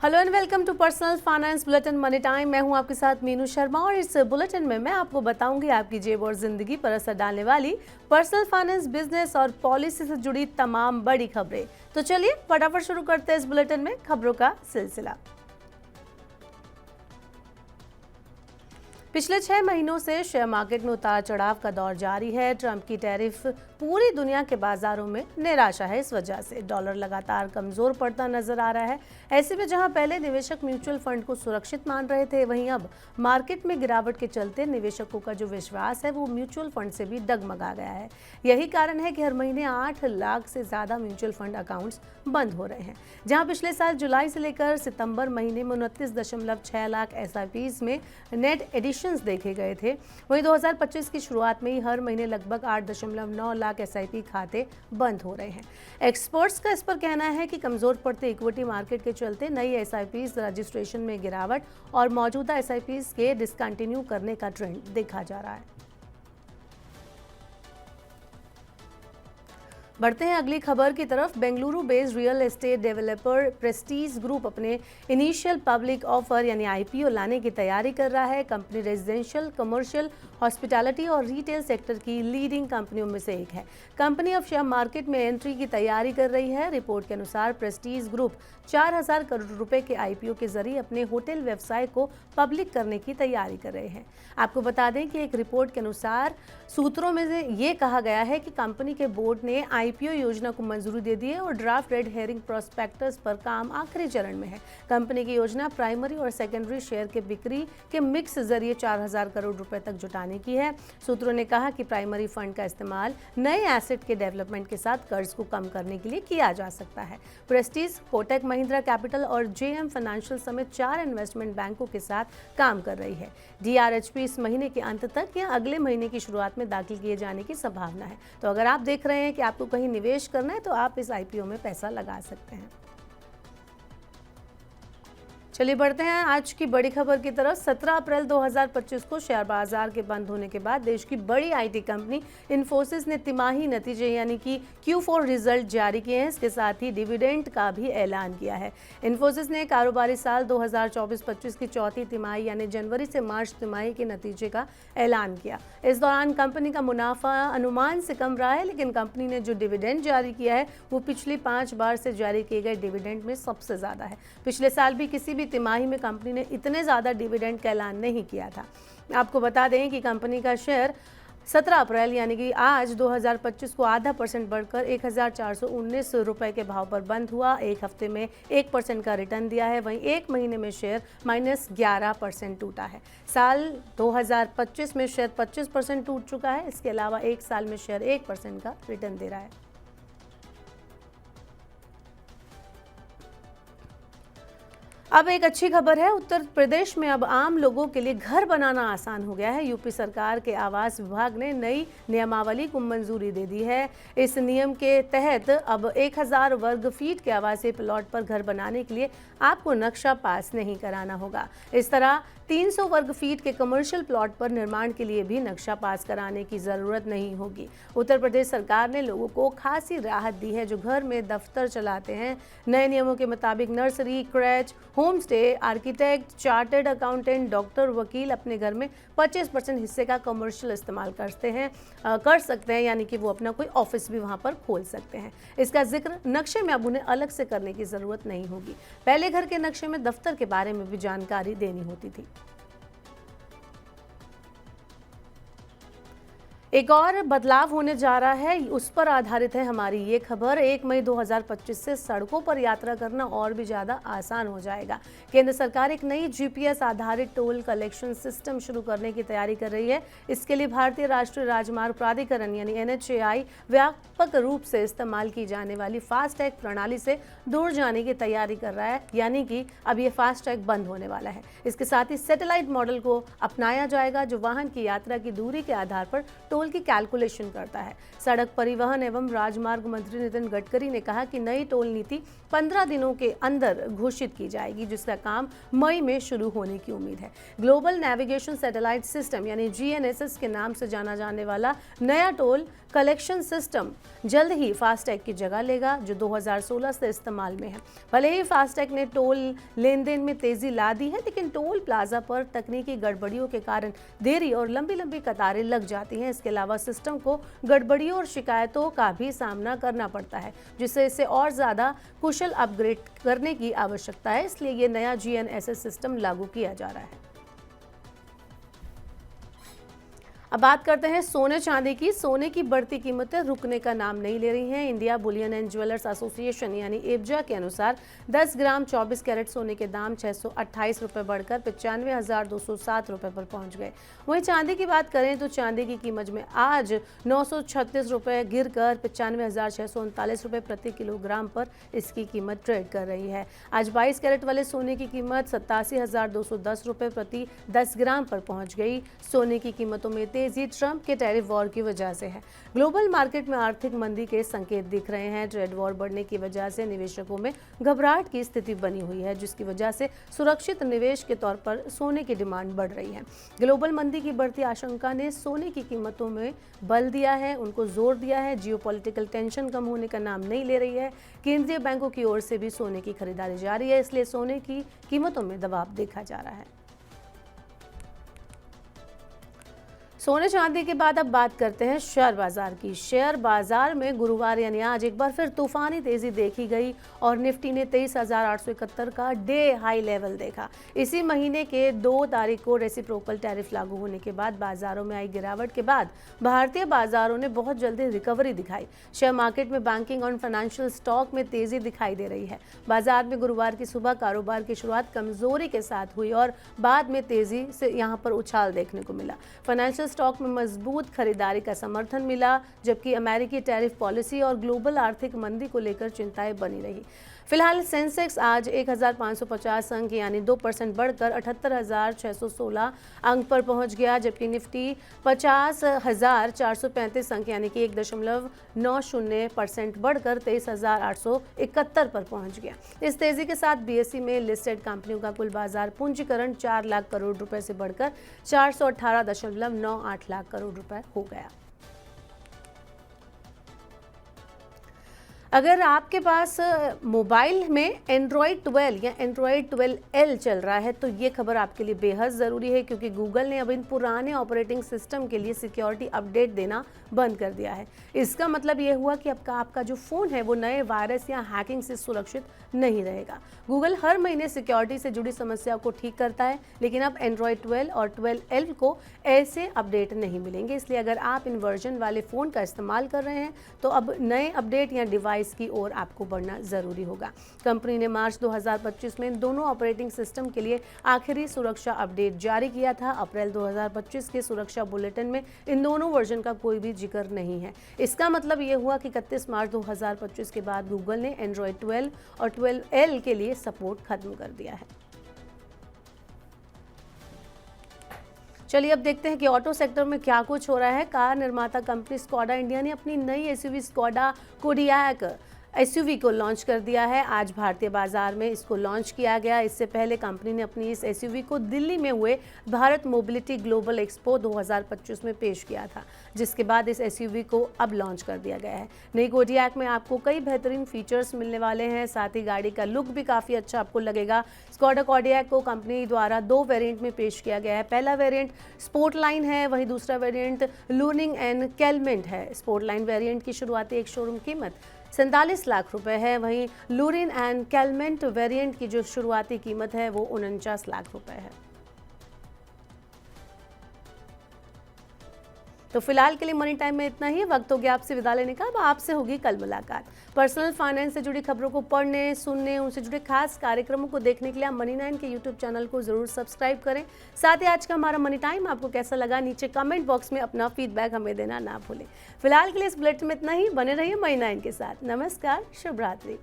Hello and welcome to personal finance bulletin money time. मैं हूं आपके साथ मीनू शर्मा और इस बुलेटिन में मैं आपको बताऊंगी आपकी जेब और जिंदगी पर असर डालने वाली पर्सनल फाइनेंस, बिजनेस और पॉलिसी से जुड़ी तमाम बड़ी खबरें। तो चलिए फटाफट शुरू करते हैं इस बुलेटिन में खबरों का सिलसिला। पिछले 6 महीनों से शेयर मार्केट में उतार चढ़ाव का दौर जारी है। ट्रंप की टैरिफ पूरी दुनिया के बाजारों में निराशा है। इस वजह से डॉलर लगातार कमजोर पड़ता नजर आ रहा है। ऐसे में जहां पहले निवेशक म्यूचुअल फंड को सुरक्षित मान रहे थे, वहीं अब मार्केट में गिरावट के चलते निवेशकों का जो विश्वास है वो म्यूचुअल फंड से भी डगमगा गया है। यही कारण है कि हर महीने 8 लाख से ज्यादा म्यूचुअल फंड अकाउंट्स बंद हो रहे हैं। जहां पिछले साल जुलाई से लेकर सितंबर महीने में 29.6 लाख SIPs में नेट एडिशंस देखे गए थे, वहीं 2025 की शुरुआत में ही हर महीने लगभग 8.9 लाख SIP खाते बंद हो रहे हैं। एक्सपर्ट्स का इस पर कहना है कि कमजोर पड़ते इक्विटी मार्केट के चलते नई SIPs रजिस्ट्रेशन में गिरावट और मौजूदा SIPs के डिसकंटिन्यू करने का ट्रेंड देखा जा रहा है। बढ़ते हैं अगली खबर की तरफ। Bengaluru based real estate developer Prestige group अपने इनिशियल पब्लिक ऑफर यानी IPO लाने की तैयारी कर रहा है। कंपनी रेजिडेंशियल, कमर्शियल, हॉस्पिटैलिटी और रिटेल सेक्टर की लीडिंग कंपनियों में से एक है। कंपनी अब शेयर मार्केट में एंट्री की तैयारी कर रही है। रिपोर्ट के अनुसार प्रेस्टीज ग्रुप 4,000 करोड़ रुपए के IPO के जरिए अपने होटल व्यवसाय को पब्लिक करने की तैयारी कर रहे हैं। आपको बता दें कि एक रिपोर्ट के अनुसार सूत्रों में से ये कहा गया है कि कंपनी के बोर्ड ने IPO योजना को मंजूरी दे दी है और ड्राफ्ट रेड हेयरिंग प्रोस्पेक्टस पर काम आखिरी चरण में है। कंपनी की योजना प्राइमरी और सेकेंडरी शेयर के बिक्री के मिक्स जरिए 4,000 करोड़ रुपए तक जुटाने की है। सूत्रों ने कहा कि प्राइमरी फंड का इस्तेमाल नए एसेट के डेवलपमेंट के साथ कर्ज को कम करने के लिए किया जा सकता है। प्रेस्टीज, कोटक महिंद्रा कैपिटल और JM फाइनेंशियल समेत 4 इन्वेस्टमेंट बैंकों के साथ काम कर रही है। DRHP इस महीने के अंत तक या अगले महीने की शुरुआत में दाखिल किए जाने की संभावना है। तो अगर आप देख रहे हैं कि आपको कहीं निवेश करना है तो आप इस IPO में पैसा लगा सकते हैं। चलिए बढ़ते हैं आज की बड़ी खबर की तरफ। 17 अप्रैल 2025 को शेयर बाजार के बंद होने के बाद देश की बड़ी IT कंपनी इन्फोसिस ने तिमाही नतीजे यानी कि Q4 रिजल्ट जारी किए हैं। इसके साथ ही डिविडेंड का भी ऐलान किया है। इन्फोसिस ने कारोबारी साल 2024-25 की चौथी तिमाही यानी जनवरी से मार्च तिमाही के नतीजे का ऐलान किया। इस दौरान कंपनी का मुनाफा अनुमान से कम रहा है, लेकिन कंपनी ने जो डिविडेंड जारी किया है वो पिछली 5 बार से जारी किए गए डिविडेंड में सबसे ज्यादा है। पिछले साल भी किसी भी तिमाही में कंपनी ने इतने ज्यादा डिविडेंड का ऐलान नहीं किया था। आपको बता दें कि कंपनी का शेयर 17 अप्रैल यानी कि आज 2025 को 0.5% बढ़कर 1,419 रुपए के भाव पर बंद हुआ। एक हफ्ते में 1% का रिटर्न दिया है, वहीं एक महीने में शेयर -11% टूटा है। साल 2025 में शेयर 25% टूट चुका है। इसके अलावा एक साल में शेयर 1% का रिटर्न दे रहा है। अब एक अच्छी खबर है। उत्तर प्रदेश में अब आम लोगों के लिए घर बनाना आसान हो गया है। यूपी सरकार के आवास विभाग ने नई नियमावली को मंजूरी दे दी है। इस नियम के तहत अब 1,000 वर्ग फीट के आवासीय प्लॉट पर घर बनाने के लिए आपको नक्शा पास नहीं कराना होगा। इस तरह 300 वर्ग फीट के कमर्शियल प्लॉट पर निर्माण के लिए भी नक्शा पास कराने की जरूरत नहीं होगी। उत्तर प्रदेश सरकार ने लोगों को खासी राहत दी है जो घर में दफ्तर चलाते हैं। नए नियमों के मुताबिक nursery, क्रैच, home stay, architect, chartered accountant, doctor, वकील अपने घर में 25% हिस्से का कमर्शियल इस्तेमाल कर सकते हैं, यानी कि वो अपना कोई ऑफिस भी वहां पर खोल सकते हैं। इसका जिक्र नक्शे में अब उन्हें अलग से करने की जरूरत नहीं होगी। पहले घर के नक्शे में दफ्तर के बारे में भी जानकारी देनी होती थी। एक और बदलाव होने जा रहा है, उस पर आधारित है हमारी ये खबर। 1 मई 2025 से सड़कों पर यात्रा करना और भी ज़्यादा आसान हो जाएगा। केंद्र सरकार एक नई GPS आधारित टोल कलेक्शन सिस्टम शुरू करने की तैयारी कर रही है। इसके लिए भारतीय राष्ट्रीय राजमार्ग प्राधिकरण यानी NHAI व्यापक रूप से इस्तेमाल की जाने वाली फास्टैग प्रणाली से दूर जाने की तैयारी कर रहा है, यानी कि अब ये फास्टैग बंद होने वाला है। इसके साथ ही सैटेलाइट मॉडल को अपनाया जाएगा जो वाहन की यात्रा की दूरी के आधार पर टोल की कैलकुलेशन करता है। सड़क परिवहन एवं राजमार्ग मंत्री नितिन गडकरी ने कहा कि नई टोल नीति 15 दिनों के अंदर घोषित की जाएगी, जिसका काम मई में शुरू होने की उम्मीद है। ग्लोबल नेविगेशन सैटेलाइट सिस्टम यानी GNSS के नाम से जाना जाने वाला नया टोल कलेक्शन सिस्टम जल्द ही फास्टैग की जगह लेगा, जो 2016 से इस्तेमाल में है। भले ही फास्टैग ने टोल लेन देन में तेजी ला दी है, लेकिन टोल प्लाजा पर तकनीकी गड़बड़ियों के कारण देरी और लंबी लंबी कतारें लग जाती हैं। इसके अलावा सिस्टम को गड़बड़ियों और शिकायतों का भी सामना करना पड़ता है, जिससे इसे और ज़्यादा कुशल अपग्रेड करने की आवश्यकता है। इसलिए ये नया GNSS सिस्टम लागू किया जा रहा है। अब बात करते हैं सोने चांदी की। सोने की बढ़ती कीमतें रुकने का नाम नहीं ले रही हैं। India Boolean and jewellers association यानी एबजा के अनुसार 10 ग्राम 24 कैरेट सोने के दाम 628 रुपये बढ़कर 95,207 रुपये पर पहुंच गए। वहीं चांदी की बात करें तो चांदी की कीमत में आज 936 रुपये गिरकर 95,639 रुपये प्रति किलोग्राम पर इसकी कीमत ट्रेड कर रही है। आज 22 कैरेट वाले सोने की कीमत 87,210 रुपये प्रति 10 ग्राम पर पहुंच गई। सोने की कीमतों में तेजी ट्रंप के टैरिफ वॉर की वजह से है। ग्लोबल मार्केट में आर्थिक मंदी के संकेत दिख रहे हैं। ट्रेड वॉर बढ़ने की वजह से निवेशकों में घबराहट की स्थिति बनी हुई है, जिसकी वजह से सुरक्षित निवेश के तौर पर सोने की डिमांड बढ़ रही है। ग्लोबल मंदी की बढ़ती आशंका ने सोने की कीमतों में बल दिया है, उनको जोर दिया है। जियोपॉलिटिकल टेंशन कम होने का नाम नहीं ले रही है। केंद्रीय बैंकों की ओर से भी सोने की खरीदारी जारी है, इसलिए सोने की कीमतों में दबाव देखा जा रहा है। सोने चांदी के बाद अब बात करते हैं शेयर बाजार की। शेयर बाजार में गुरुवार यानी आज एक बार फिर तूफानी तेजी देखी गई और निफ्टी ने 23,871 का डे हाई लेवल देखा। इसी महीने के 2 तारीख को रेसिप्रोकल टैरिफ लागू होने के बाद बाजारों में आई गिरावट के बाद भारतीय बाजारों ने बहुत जल्दी रिकवरी दिखाई। शेयर मार्केट में बैंकिंग और फाइनेंशियल स्टॉक में तेजी दिखाई दे रही है। बाजार में गुरुवार की सुबह कारोबार की शुरुआत कमजोरी के साथ हुई और बाद में तेजी से यहां पर उछाल देखने को मिला। फाइनेंशियल स्टॉक में मजबूत खरीदारी का समर्थन मिला, जबकि अमेरिकी टैरिफ पॉलिसी और ग्लोबल आर्थिक मंदी को लेकर चिंताएं बनी रही। फिलहाल सेंसेक्स आज 1,550 अंक यानी 2% बढ़कर 78,616 अंक पर पहुंच गया, जबकि निफ्टी 50,435 अंक यानी कि 1.90% बढ़कर 23,871 पर पहुंच गया। इस तेजी के साथ BSE में लिस्टेड कंपनियों का कुल बाजार पूंजीकरण 4 लाख करोड़ रुपए से बढ़कर 418.98 लाख करोड़ रुपए हो गया। अगर आपके पास मोबाइल में Android 12 या Android 12L चल रहा है तो ये खबर आपके लिए बेहद ज़रूरी है, क्योंकि गूगल ने अब इन पुराने ऑपरेटिंग सिस्टम के लिए सिक्योरिटी अपडेट देना बंद कर दिया है। इसका मतलब ये हुआ कि आपका जो फ़ोन है वो नए वायरस या हैकिंग से सुरक्षित नहीं रहेगा। गूगल हर महीने सिक्योरिटी से जुड़ी समस्या को ठीक करता है, लेकिन अब Android 12 और 12L को ऐसे अपडेट नहीं मिलेंगे। इसलिए अगर आप इन वर्जन वाले फ़ोन का इस्तेमाल कर रहे हैं तो अब नए अपडेट या डिवाइस की ओर आपको बढ़ना ज़रूरी होगा। कंपनी ने मार्च 2025 में दोनों ऑपरेटिंग सिस्टम के लिए आखिरी सुरक्षा अपडेट जारी किया था। अप्रैल 2025 के सुरक्षा बुलेटिन में इन दोनों वर्जन का कोई भी जिक्र नहीं है। इसका मतलब ये हुआ कि 31 मार्च 2025 के बाद गूगल ने Android 12 और 12L के लिए सपोर्ट खत्म कर दिया है। चलिए अब देखते हैं कि ऑटो सेक्टर में क्या कुछ हो रहा है। कार निर्माता कंपनी स्कोडा इंडिया ने अपनी नई SUV स्कोडा कोडियाक SUV को लॉन्च कर दिया है। आज भारतीय बाजार में इसको लॉन्च किया गया। इससे पहले कंपनी ने अपनी इस SUV को दिल्ली में हुए भारत मोबिलिटी ग्लोबल एक्सपो 2025 में पेश किया था, जिसके बाद इस SUV को अब लॉन्च कर दिया गया है। नई कोडियाक में आपको कई बेहतरीन फीचर्स मिलने वाले हैं, साथ ही गाड़ी का लुक भी काफ़ी अच्छा आपको लगेगा। स्कोडा कोडियाक को कंपनी द्वारा 2 वेरिएंट में पेश किया गया है। पहला वेरिएंट स्पोर्ट लाइन है, वहीं दूसरा वेरिएंट लूनिंग एंड कैलमेंट है। स्पोर्ट लाइन वेरिएंट की शुरुआती एक शोरूम कीमत 47 लाख रुपए है, वहीं लूरिन एंड कैलमेंट वेरिएंट की जो शुरुआती कीमत है वो 49 लाख रुपए है। तो फिलहाल के लिए मनी टाइम में इतना ही। वक्त हो गया आपसे विदा लेने का। अब आपसे होगी कल मुलाकात। पर्सनल फाइनेंस से जुड़ी खबरों को पढ़ने, सुनने, उनसे जुड़े खास कार्यक्रमों को देखने के लिए आप मनी 9 के YouTube चैनल को जरूर सब्सक्राइब करें। साथ ही आज का हमारा मनी टाइम आपको कैसा लगा नीचे कमेंट बॉक्स में अपना फीडबैक हमें देना ना भूलें। फिलहाल के लिए इस बुलेटिन में इतना ही। बने रहिए मनी 9 के साथ। नमस्कार, शुभ रात्रि।